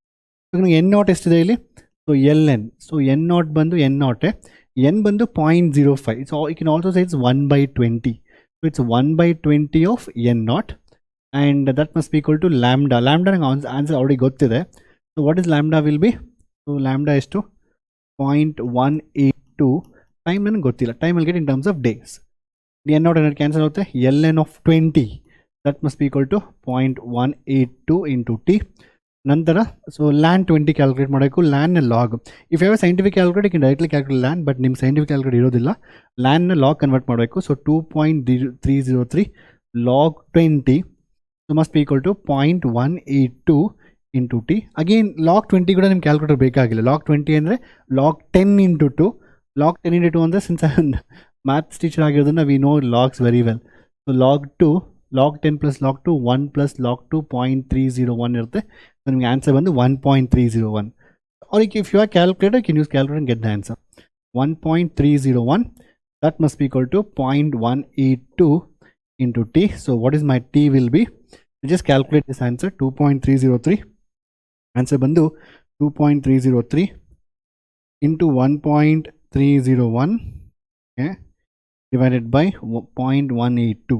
So N naught ಎಷ್ಟಿದೆ ಇಲ್ಲಿ? So L n, so N naught ಬಂದು n ನಾಟೇ, n ಬಂದು 0.05. So you can also say it's 1/20. So it's 1/20 of n naught and that must be equal to lambda. Lambda answer already ಗೊತ್ತಿದೆ. So what is lambda will be? So lambda is to 0.182. Time ನನಗೆ ಗೊತ್ತಿಲ್ಲ, time will get in terms of days. The n naught cancel ಆಗುತ್ತೆ, ln of 20 that must be equal to 0.182 into t. ನಂತರ so ln 20 calculate ಮಾಡಬೇಕು, ln ನ log. If you have scientific calculate you can directly calculate ln, but ನಿಮ್ಮ scientific calculate ಇರೋದಿಲ್ಲ. ln ನ log convert ಮಾಡಬೇಕು. ಸೊ 2.303 log 20 so must be equal to 0.182 into t. Again log 20 ಕೂಡ ನಿಮ್ಗೆ calculator ಬೇಕಾಗಿಲ್ಲ. log 20 ಅಂದರೆ log 10 into 2. log 10 into 2 ಅಂದರೆ ಸಿನ್ಸ್ ಮ್ಯಾಥ್ಸ್ ಟೀಚರ್ ಆಗಿರೋದನ್ನ we know logs very well. So log 2, log 10 plus log 2 1 plus log 2 0.301 ಇರುತ್ತೆ. So ನಿಮಗೆ answer ಬಂದು 1.301. or if you have calculator you can use calculator and get the answer. 1.301 that must be equal to 0.182 into t. So what is my t will be? Just calculate this answer. 2.303 answer bandu 2.303 into 1.301 okay, divided by 0.182.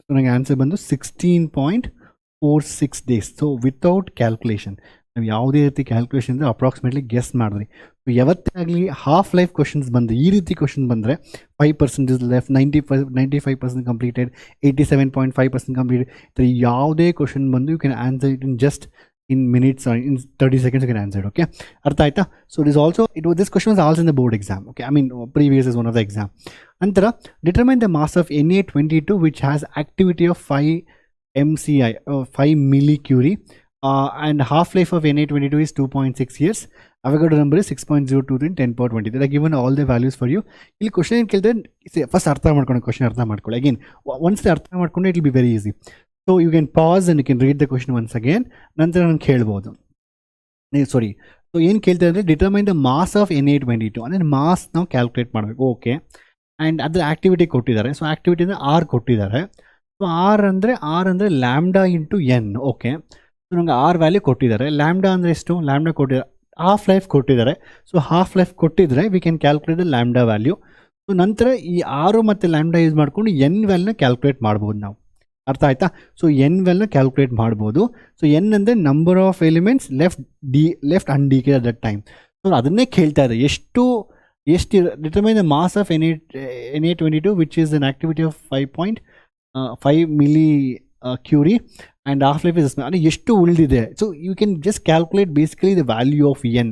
So my answer bandu 16.46 days. So without calculation, ನಾವು ಯಾವುದೇ ರೀತಿ calculation ಅಂದರೆ approximately guess ಮಾಡಿದ್ರಿ. So ಯಾವತ್ತೇ ಆಗಲಿ half life questions ಬಂದರೆ, ಈ ರೀತಿ ಕ್ವಶನ್ ಬಂದರೆ 5% ಇಸ್ ಲೆಫ್ಟ್, 95% ಕಂಪ್ಲೀಟೆಡ್, 87.5% ಕಂಪ್ಲೀಟೆಡ್, ಯಾವುದೇ ಕ್ವಶನ್ ಬಂದು you can answer it in just in minutes, in 30 seconds you can answer. Okay, ಅರ್ಥ ಆಯ್ತಾ? So it is also this question is also in the board exam. Okay, I mean previous is one of the exam. ನಂತರ determine the mass of Na22 which has activity of 5 MCI 5 millicurie. And half-life of Na22 is 2.6 years. Avogadro number is 6.023 in 10 power 20. They are given all the values for you. This question first artha madkondi, question artha madkoli. Again, once the artha madkondi, it will be very easy. So you can pause and you can read the question once again. Nanತರ ನಾನು ಕೇಳಬಹುದು. ಸಾರಿ, so ಏನು ಕೇಳ್ತಾ ಇದ್ರೆ determine the mass of Na22 ಅಂದರೆ mass ನಾವು calculate ಮಾಡಬೇಕು. Okay, and ಅದರ activity ಕೊಟ್ಟಿದ್ದಾರೆ. ಸೊ ಆಕ್ಟಿವಿಟಿ ಅಂದರೆ ಆರ್ ಕೊಟ್ಟಿದ್ದಾರೆ. ಸೊ ಆರ್ ಅಂದರೆ ಲ್ಯಾಂಬ್ಡಾ ಇಂಟು ಎನ್. ಓಕೆ, ನಮಗೆ ಆರ್ ವ್ಯಾಲ್ಯೂ ಕೊಟ್ಟಿದ್ದಾರೆ. ಲ್ಯಾಂಬ್ಡಾ ಅಂದರೆ ಎಷ್ಟು? ಲ್ಯಾಂಬ್ಡಾ ಕೊಟ್ಟಿದ್ದಾರೆ, ಹಾಫ್ ಲೈಫ್ ಕೊಟ್ಟಿದ್ದಾರೆ. ಸೊ ಹಾಫ್ ಲೈಫ್ ಕೊಟ್ಟಿದ್ರೆ we can calculate the lambda value. So ನಂತರ ಈ ಆರು ಮತ್ತು ಲ್ಯಾಂಬ್ಡಾ ಯೂಸ್ ಮಾಡಿಕೊಂಡು ಎನ್ ವ್ಯಾಲ್ಯೂನ ಕ್ಯಾಲ್ಕುಲೇಟ್ ಮಾಡ್ಬೋದು ನಾವು. ಅರ್ಥ ಆಯ್ತಾ? ಸೊ ಎನ್ ವ್ಯಾಲ್ಯೂನ ಕ್ಯಾಲ್ಕುಲೇಟ್ ಮಾಡ್ಬೋದು. ಸೊ ಎನ್ ಅಂದರೆ number of elements left ಅನ್ಡಿಕೇಡ್ at that time. So ಅದನ್ನೇ ಕೇಳ್ತಾ ಇದೆ, ಎಷ್ಟು determine the mass of Na22 which is an activity of 5 millicurie and half life is ಅಂದರೆ ಎಷ್ಟು ಉಳಿದಿದೆ. So you can just calculate basically the value of n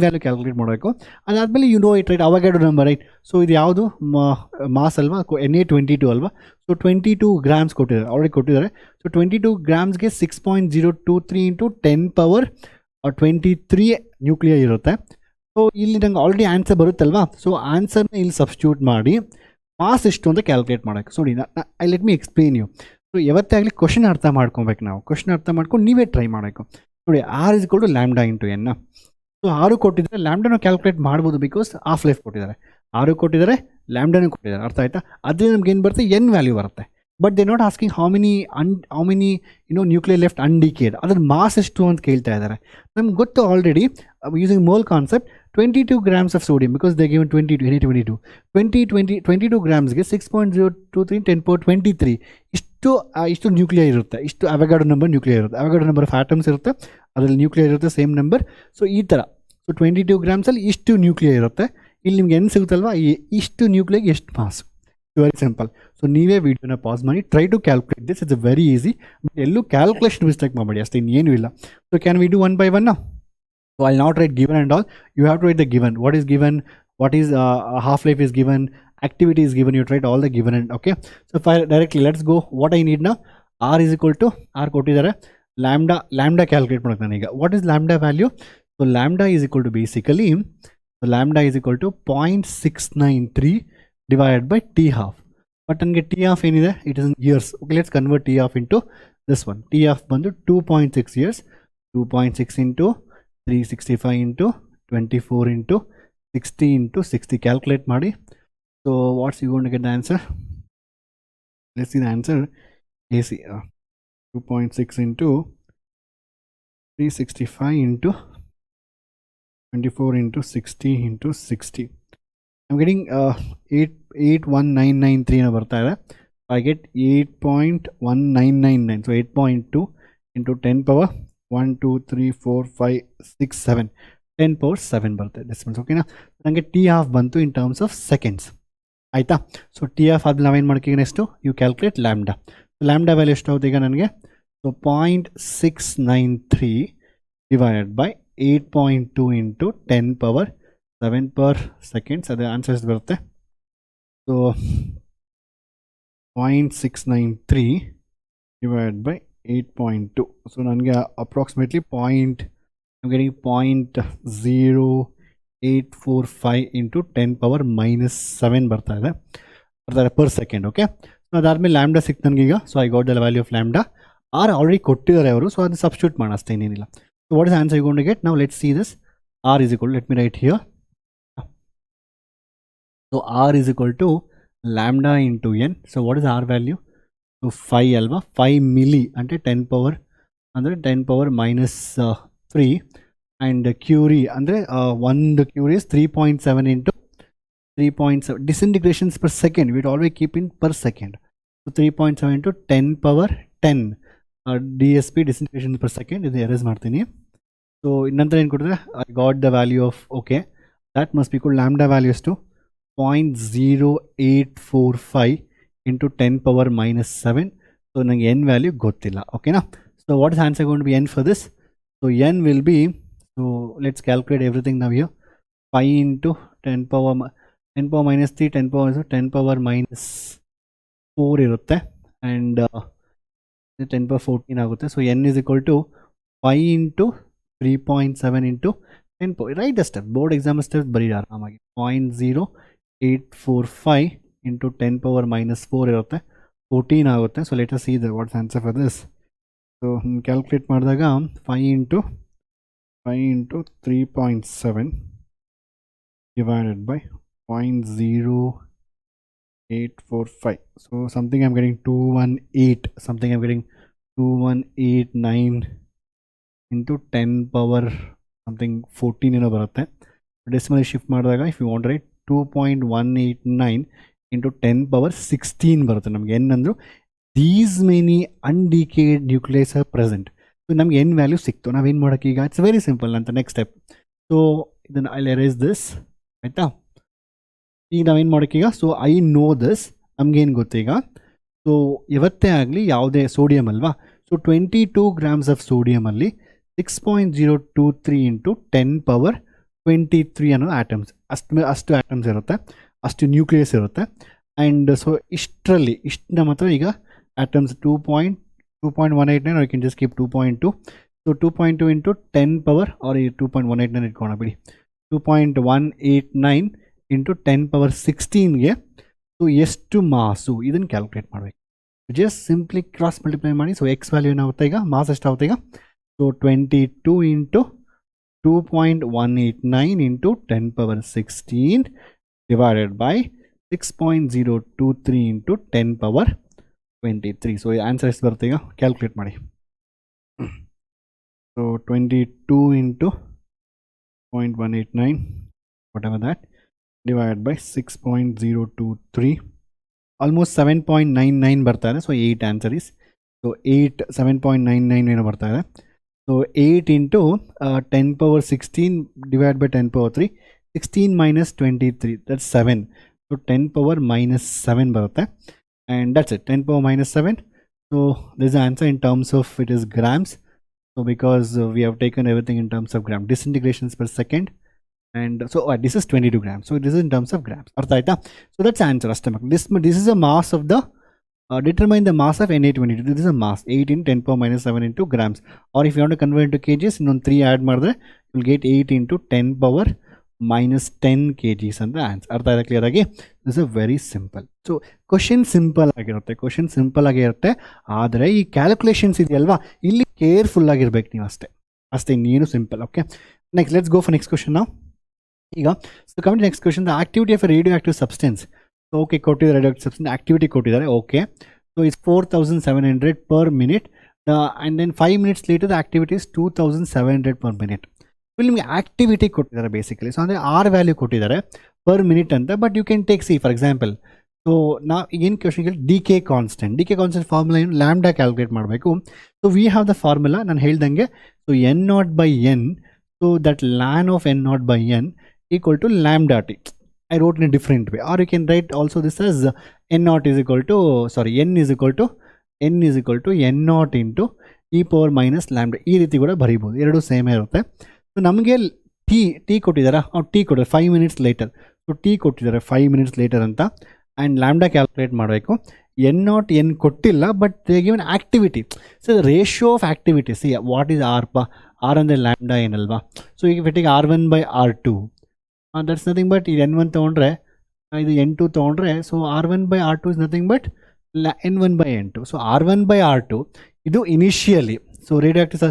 value calculate ಮಾಡಬೇಕು. ಅದಾದಮೇಲೆ you know it right, Avogadro number right. So ಇದು ಯಾವುದು mass ಅಲ್ವಾ, Na22 ಅಲ್ವಾ. So 22 grams ಕೊಟ್ಟಿದ್ದಾರೆ, ಆಲ್ರೆಡಿ ಕೊಟ್ಟಿದ್ದಾರೆ. So 22 grams 6.023 into 10 power 23 nuclear ಇರುತ್ತೆ. ಸೊ ಇಲ್ಲಿ ನಂಗೆ ಆಲ್ರೆಡಿ ಆನ್ಸರ್ ಬರುತ್ತಲ್ವಾ. ಸೊ ಆನ್ಸರ್ನ ಇಲ್ಲಿ ಸಬ್ಸ್ಟಿಟ್ಯೂಟ್ ಮಾಡಿ ಮಾಸ್ ಎಷ್ಟು ಅಂತ ಕ್ಯಾಲ್ಕುಲೇಟ್ ಮಾಡೋಕ್ಕೆ. So let me explain you. So ಯಾವತ್ತೇ ಆಗಲಿ ಕ್ವಶನ್ ಅರ್ಥ ಮಾಡ್ಕೊಬೇಕು ನಾವು. ಕ್ವಶನ್ ಅರ್ಥ ಮಾಡ್ಕೊಂಡು ನೀವೇ ಟ್ರೈ ಮಾಡಬೇಕು. ನೋಡಿ, R is equal to lambda into N. So R ಕೊಟ್ಟಿದ್ದಾರೆ, ಲ್ಯಾಂಬ್ಡಾನು ಕ್ಯಾಲ್ಕುಲೇಟ್ ಮಾಡ್ಬೋದು ಬಿಕಾಸ್ ಹಾಫ್ ಲೈಫ್ ಕೊಟ್ಟಿದ್ದಾರೆ. ಆರು ಕೊಟ್ಟಿದ್ದಾರೆ, ಲ್ಯಾಂಬ್ಡಾನು ಕೊಟ್ಟಿದ್ದಾರೆ. ಅರ್ಥ ಆಯ್ತಾ? ಅದೇ ನಮ್ಗೆ ಏನು ಬರುತ್ತೆ, ಎನ್ ವ್ಯಾಲ್ಯೂ ಬರುತ್ತೆ. But they not asking how many nuclear left undecayed, ಅದ್ರ ಮಾಸ್ ಎಷ್ಟು ಅಂತ ಕೇಳ್ತಾ ಇದ್ದಾರೆ. ನಮ್ಗೆ ಗೊತ್ತು already using mole concept 22 grams of sodium because they given 22 grams 6.023 10 power 23 ಇಷ್ಟು ನ್ಯೂಕ್ಲಿಯರ್ ಇರುತ್ತೆ. ಇಷ್ಟು ಅವಗಾಡ್ರೋ ನಂಬರ್ ನ್ಯೂಕ್ಲಿಯರ್ ಇರುತ್ತೆ. ಅವಗಾಡ್ರೋ ನಂಬರ್ ಆಫ್ ಆಟಮ್ಸ್ ಇರುತ್ತೆ, ಅದರಲ್ಲಿ ನ್ಯೂಕ್ಲಿಯರ್ ಇರುತ್ತೆ ಸೇಮ್ ನಂಬರ್. ಸೊ ಈ ಥರ. ಸೊ 22 ಗ್ರಾಮ್ಸಲ್ಲಿ ಇಷ್ಟು ನ್ಯೂಕ್ಲಿಯರ್ ಇರುತ್ತೆ. ಇಲ್ಲಿ ನಿಮ್ಗೆ ಏನು ಸಿಗುತ್ತಲ್ವಾ, ಇಷ್ಟು ನ್ಯೂಕ್ಲಿಯರ್ ಎಷ್ಟು ಮಾಸ್. Very simple. ಸೊ ನೀವೇ ವಿಡಿಯೋನ ಪಾಸ್ ಮಾಡಿ try to calculate this. It's very easy. But ಎಲ್ಲೂ ಕ್ಯಾಲ್ಕುಲೇಷನ್ ಮಿಸ್ಟೇಕ್ ಮಾಡಬೇಡಿ, ಅಷ್ಟೇ, ಇನ್ನೇನು ಇಲ್ಲ. So can we do one by one? So I'll not write given and all. You have to write the given. What is given? What is half-life is given? Activity is given. You write all the given and okay. So if I directly, let's go. What I need now? R is equal to R ಕೊಟ್ಟಿದ್ದಾರೆ. Lambda calculate ಮಾಡೋಕೆ ನಾನೀಗ. What is lambda value? So lambda is equal to basically, so lambda is equal to 0.693 divided by T half. But ನನಗೆ T half ಏನಿದೆ? It is in years. Okay, let's convert T half into this one. TF ಬಂದು 2.6 years. 2.6 into 365 into 24 into 60 into 60. Calculate ಮಾಡಿ. So what's you going to get the answer? Let's see the answer. AC 2.6 into 365 into 24 into 60 into 60. I'm getting 81993 na barta ide. I get 8.1999. So 8.2 into 10 power 1 2 3 4 5 6 7 10 power 7 ಬರುತ್ತೆ distance. ಓಕೆನಾ? ನನಗೆ t half ಬಂತು in terms of seconds ಆಯಿತಾ. So T half ಆದ್ಮೇಲೆ ನಾವೇನು ಮಾಡ್ತೀವಿ next you calculate lambda. Lambda value ಎಷ್ಟು ಆಗುತ್ತೆ ಈಗ ನನಗೆ? So 0.693 divided by 8.2 into 10 power 7 per seconds. ಅದೇ ಆನ್ಸರ್ಸ್ ಬರುತ್ತೆ. So 0.693 divided by 8.2. ಸೊ ನನಗೆ approximately I'm getting 0.0845 into 10 power minus 7 ಬರ್ತಾ ಇದೆ per second. ಓಕೆ, ಸೊ ಅದಾದ್ಮೇಲೆ ಲ್ಯಾಂಬ್ಡಾ ಸಿಕ್ತು ನನಗೀಗ. So I got the value of lambda. R already ಕೊಟ್ಟಿದ್ದಾರೆ ಅವರು, ಸೊ ಅದನ್ನ ಸಬ್ಸ್ಟಿಟ್ಯೂಟ್ ಮಾಡೋಣ ಅಷ್ಟೇ, ಏನೇನಿಲ್ಲ. So what is answer you going to get? Now let's see this. R is equal, let me write here. So R is equal to lambda into n. So what is R value? So 5 alva, 5 milli ante 10 power andre 10 power minus 3, and curie andre 1 curie is 3.7 into 3.7 disintegrations per second. We would always keep in per second. So 3.7 into 10 power 10 DSP disintegrations per second. Idu erase martini. So ನಂತರ ಏನು ಕೊಟ್ಟಿದ್ರೆ I got the value of, okay, that must be equal lambda values to 0.0845 into 10 power minus 7. So ನನಗೆ n value ಗೊತ್ತಿಲ್ಲ. ಓಕೆನಾ? So what is answer going to be n for this? So n will be, so let's calculate everything now here. 5 into 10 power minus 3, 10 power, so 10 power minus 4 ಇರುತ್ತೆ, and 10 power 14 ಆಗುತ್ತೆ. So n is equal to 5 into 3.7 into 10 power. Write the step. Board exam steps ಬರೀರಿ ಆರಾಮಾಗಿ. 0.0845 into 10 power minus 4 ಇರುತ್ತೆ, 14 ಆಗುತ್ತೆ. So let us see the what's answer for this. So calculate ಮಾಡಿದಾಗ 5 into 3.7 divided by 0.0845. So something I'm getting 218, something I'm getting 2189 into 10 power something 14 ಏನೋ ಬರುತ್ತೆ. Decimal shift ಮಾಡಿದಾಗ if you want right 2.189 into 10 power 16 ಬರುತ್ತೆ ನಮಗೆ. N ಅಂದರು these many undecayed nucleus are present. So ನಮ್ಗೆ n value ಸಿಕ್ತು. ನಾವೇನು ಮಾಡೋಕ್ಕೆ ಈಗ? ಇಟ್ಸ್ ವೆರಿ ಸಿಂಪಲ್ ಅಂತ ನೆಕ್ಸ್ಟ್ ಸ್ಟೆಪ್. ಸೊ ಇದನ್ನು ಐ ಎರೇಸ್ ದಿಸ್, ಆಯಿತಾ? ಈಗ ನಾವೇನು ಮಾಡೋಕ್ಕೆ ಈಗ? ಸೊ ಐ ನೋ ದಿಸ್, ನಮಗೇನು ಗೊತ್ತೀಗ? ಸೊ ಯಾವತ್ತೇ ಆಗಲಿ ಯಾವುದೇ ಸೋಡಿಯಂ ಅಲ್ವಾ, so 22 grams of ಸೋಡಿಯಮಲ್ಲಿ 6.023 into 10 power 23 ಅನ್ನೋ ಆಟಮ್ಸ್, ಅಷ್ಟು ಆಟಮ್ಸ್ ಇರುತ್ತೆ, ಅಷ್ಟು ನ್ಯೂಕ್ಲಿಯಸ್ ಇರುತ್ತೆ. ಆ್ಯಂಡ್ ಸೊ ಇಷ್ಟರಲ್ಲಿ ನಮ್ಮ ಹತ್ರ ಈಗ atoms 2.189, or you can just keep 2.2. So 2.2 into 10 power, or 2.189 ಇಟ್ಕೊಳ್ಳೋಣ ಬಿಡಿ, 2.189 into 10 power 16ಗೆ ಸೊ ಎಷ್ಟು ಮಾಸು ಇದನ್ನು ಕ್ಯಾಲ್ಕುಲೇಟ್ ಮಾಡಬೇಕು. ಜಸ್ಟ್ ಸಿಂಪ್ಲಿ ಕ್ರಾಸ್ ಮಲ್ಟಿಪ್ಲೈ ಮಾಡಿ. ಸೊ ಎಕ್ಸ್ ವ್ಯಾಲ್ಯೂ ಏನಾಗುತ್ತೆ ಈಗ? ಮಾಸ್ ಎಷ್ಟಾಗುತ್ತೆ ಈಗ? So 22 into 2.189 into 10 power 16 divided by 6.023 into 10 power 23. So answer ಎಷ್ಟು ಬರುತ್ತೆ ಈಗ? ಕ್ಯಾಲ್ಕುಲೇಟ್ ಮಾಡಿ. So 22 into 0.189 whatever that divided by 6.023, almost 7.99 ಬರ್ತಾ ಇದೆ. ಸೊ 8 ಆನ್ಸರ್ ಇಸ್, ಸೊ 7.99 ಏನೋ ಬರ್ತಾ ಇದೆ. So 8 into 10 power 16 divided by 10 power 3, 16 minus 23, that's 7. So 10 power minus 7 ಬರುತ್ತೆ, and that's it, 10 power minus 7. So this is the answer in terms of, it is grams. So because we have taken everything in terms of gram, disintegrations per second, and so this is 22 grams. So this is in terms of grams. Artha aita? So that's answer. This is a mass of the determine the mass of Na22. This is a mass 8 in 10 power minus 7 into grams. Or if you want to convert into kgs, ಇನ್ನೊಂದು 3 add ಮಾಡಿದ್ರೆ you will get 8 into 10 power minus 10 kgs ಅಂತ answer. ಅರ್ಥ ಆಯ್ತಾ clear ಆಗಿ? This is very simple. So question simple ಆಗಿರುತ್ತೆ, ಆದರೆ ಈ calculations ಇದೆಯಲ್ವಾ, ಇಲ್ಲಿ ಕೇರ್ಫುಲ್ ಆಗಿರ್ಬೇಕು ನೀವು, ಅಷ್ಟೇ ಇನ್ನೇನು simple. Okay, next let's go for next question ನಾವು. ಈಗ so coming next question, the activity of A radio active substance. Okay, ಕೊಟ್ಟಿದ್ದಾರೆ ರೇಡಿಯೋ ಆಕ್ಟಿವ್ ಸಬ್ಸ್ಟೆನ್ಸ್ ಆಕ್ಟಿವಿಟಿ ಕೊಟ್ಟಿದ್ದಾರೆ. Okay, so it's 4700 per minute, and then 5 minutes later the activity is 2700 per minute. ಇಲ್ಲಿ ನಿಮಗೆ activity ಕೊಟ್ಟಿದ್ದಾರೆ basically. So ಅಂದರೆ R value ಕೊಟ್ಟಿದ್ದಾರೆ per minute ಅಂತ. But you can take see for example, so ನಾವು ಏನು ಕ್ವಶನ್ಗೆ ಡಿಕೆ ಕಾನ್ಸ್ಟೆಂಟ್ ಫಾರ್ಮುಲಾ ಏನು, ಲ್ಯಾಂಬ್ಡಾ ಕ್ಯಾಲ್ಕುಲೇಟ್ ಮಾಡಬೇಕು. So we have the formula ನಾನು ಹೇಳ್ದಂಗೆ. So n0/n, so that ln of n0/n equal to lambda t. I wrote in a different way, or you can write also this as n0 is equal to, sorry, n is equal to n0 into e power minus lambda. ಈ ರೀತಿ ಕೂಡ ಬರೀಬೋದು, ಎರಡು same ಇರುತ್ತೆ. So ನಮಗೆ T ಕೊಟ್ಟಿದ್ದಾರೆ, T ಕೊಟ್ಟಿದ್ದಾರೆ 5 minutes later. So T ಕೊಟ್ಟಿದ್ದಾರೆ 5 minutes later ಅಂತ. ಆ್ಯಂಡ್ ಲ್ಯಾಂಬ್ಡಾ ಕ್ಯಾಲ್ಕುಲೇಟ್ ಮಾಡಬೇಕು. n0 ಕೊಟ್ಟಿಲ್ಲ, but they given activity. So ratio of activity, see what is R R ಅಂದರೆ ಲ್ಯಾಂಬ್ಡಾ ಏನಲ್ವಾ. ಸೊ ಈಗ ಫಿಟ್ಟಿಗೆ R1/R2, ದಟ್ಸ್ ನಥಿಂಗ್ ಬಟ್ ಇದು n1 ತೊಗೊಂಡ್ರೆ, ಇದು n2 ತೊಗೊಂಡ್ರೆ, so R1/R2 is nothing but n1/n2. So R1/R2 ಇದು initially. So radioactive,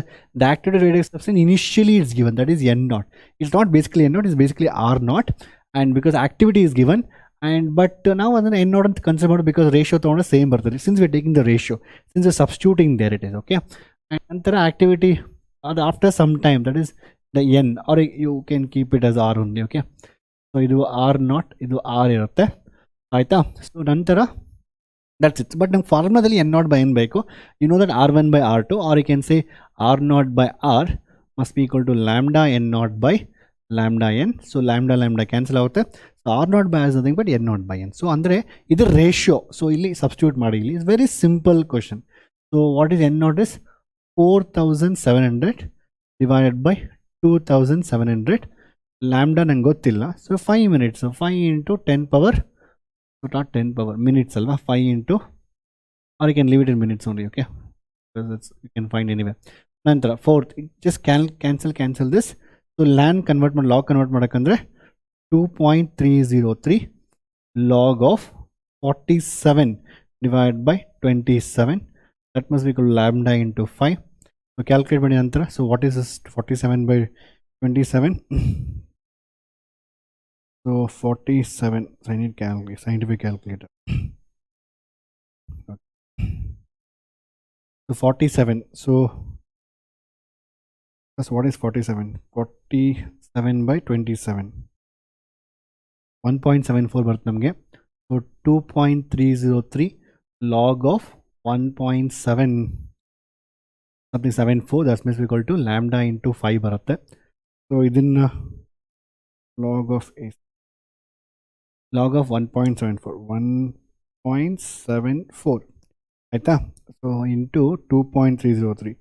the activated radioactive substance initially is given, that is n0. It's not basically n0, it's basically r0, and because activity is given, and but now ಅದನ್ನು n0 ಅಂತ consider ಮಾಡಿ, because ratio ತೊಗೊಂಡ್ರೆ same ಬರ್ತದೆ. Since we are taking the ratio, since we are substituting there it is. Okay, ನಂತರ activity ಅದು after some time, that is the N, R you can keep it as R only. Okay, so ಇದು r0, ಇದು R ಇರುತ್ತೆ, ಆಯಿತಾ. So ನಂತರ that's it. But ನಮ್ಗೆ ಫಾರ್ಮುಲಾದಲ್ಲಿ n0/n ಬೇಕು. You know that R1/R2, or you can say R0/R must be equal to lambda n0/lambda n. So lambda cancel ಆಗುತ್ತೆ. So R0/R is nothing but n0/n. So ಅಂದರೆ ಇದು ratio. So ಇಲ್ಲಿ substitute ಮಾಡಿ, ಇಲ್ಲಿ is very simple question. So what is n0 is 4700 divided by 2700. Lambda ನಂಗೆ ಗೊತ್ತಿಲ್ಲ. So 5 minutes, 5 into 10 power, so not 10 power minutes alva, 5 into, or you can leave it in minutes only. Okay, because it's, you can find anywhere. Nantra fourth, just cancel this. So log convert madakandre 2.303 log of 47 divided by 27, that must be equal to lambda into 5. So calculate madi nantra. So what is this 47/27? So 47, so I need scientific calculator. Okay. So 47, so what is 47? 47/27, 1.74 ಬರ್ತ ನಮಗೆ. So 2.303 log of 1.74, that means equal to lambda into 5 ಬರುತ್ತೆ. So ಇದನ್ನ log of 1.74 ಆಯಿತಾ. So into 2.303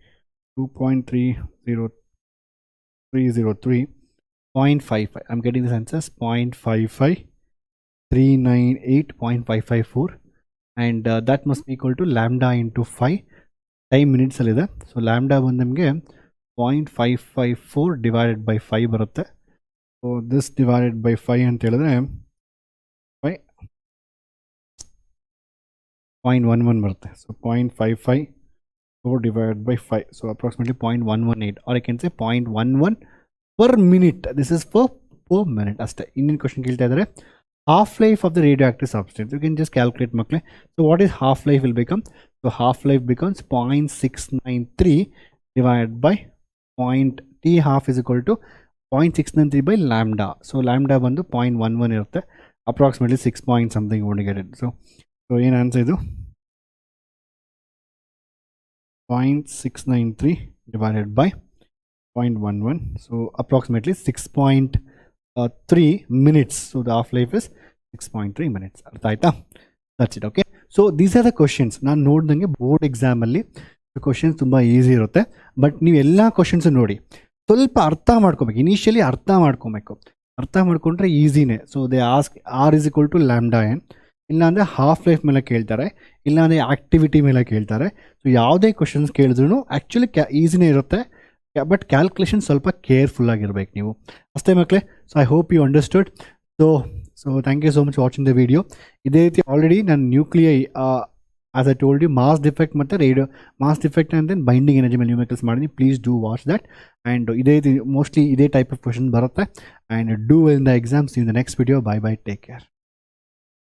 0.55. I'm getting this answers 0.55398.554, and that must be equal to lambda into 5. Time ಮಿನಿಟ್ಸಲ್ಲಿದೆ. So lambda ಬಂದು ನಮಗೆ 0.554 divided by 5 ಬರುತ್ತೆ. So this divided by 5 ಅಂತ ಹೇಳಿದ್ರೆ 0.11 ಬರುತ್ತೆ. So 0.554 divided by 5, so approximately 0.118, or I can say 0.11 per minute. This is per minute ಅಷ್ಟೇ. ಇನ್ನೊಂದು question ಕೇಳ್ತಾ ಇದ್ದಾರೆ, half life of the radioactive substance. You can just calculate ಮಕ್ಕಳೇ. So what is half life will become? So half life becomes 0.693 divided by T half is equal to 0.693 by lambda. So lambda ಬಂದು 0.11 ಇರುತ್ತೆ, approximately 6 point something you want to get it. So ಏನು answer ಇದು 0.693 divided by 0.11, so approximately 6.3 minutes. So the half life is 6.3 minutes. ಅರ್ಥ ಆಯ್ತಾ? That's it. Okay, so these are the questions. ನಾನು ನೋಡ್ದಂಗೆ board ಎಕ್ಸಾಮಲ್ಲಿ questions ತುಂಬ easy ಇರುತ್ತೆ, but ನೀವು ಎಲ್ಲ ಕ್ವಶನ್ಸ್ ನೋಡಿ ಸ್ವಲ್ಪ ಅರ್ಥ ಮಾಡ್ಕೊಬೇಕು. ಇನಿಷಿಯಲಿ ಅರ್ಥ ಮಾಡ್ಕೊಂಡ್ರೆ ಈಸಿನೇ. So they ask R is equal to lambda n, ಇಲ್ಲಾಂದರೆ ಹಾಫ್ ಲೈಫ್ ಮೇಲೆ ಕೇಳ್ತಾರೆ, ಇಲ್ಲಾಂದರೆ ಆಕ್ಟಿವಿಟಿ ಮೇಲೆ ಕೇಳ್ತಾರೆ. ಸೊ ಯಾವುದೇ ಕ್ವಶನ್ಸ್ ಕೇಳಿದ್ರು ಆ್ಯಕ್ಚುಲಿ ಈಸಿನೇ ಇರುತ್ತೆ. ಬಟ್ ಕ್ಯಾಲ್ಕುಲೇಷನ್ ಸ್ವಲ್ಪ ಕೇರ್ಫುಲ್ ಆಗಿರ್ಬೇಕು ನೀವು ಅಷ್ಟೇ ಮಕ್ಕಳೇ. So I hope you understood. So thank you so much watching the video. ಇದೇ ರೀತಿ ಆಲ್ರೆಡಿ ನಾನು nuclei as I told you mass defect ಮತ್ತು mass defect and then binding energy ಮೇಲೆ ನ್ಯೂಮೆರಿಕಲ್ಸ್ ಮಾಡಿದ್ದೀನಿ. Please do watch that. And ಇದೇ ರೀತಿ mostly ಇದೇ type of question ಬರುತ್ತೆ. And do in the exams in the next video. Bye take care.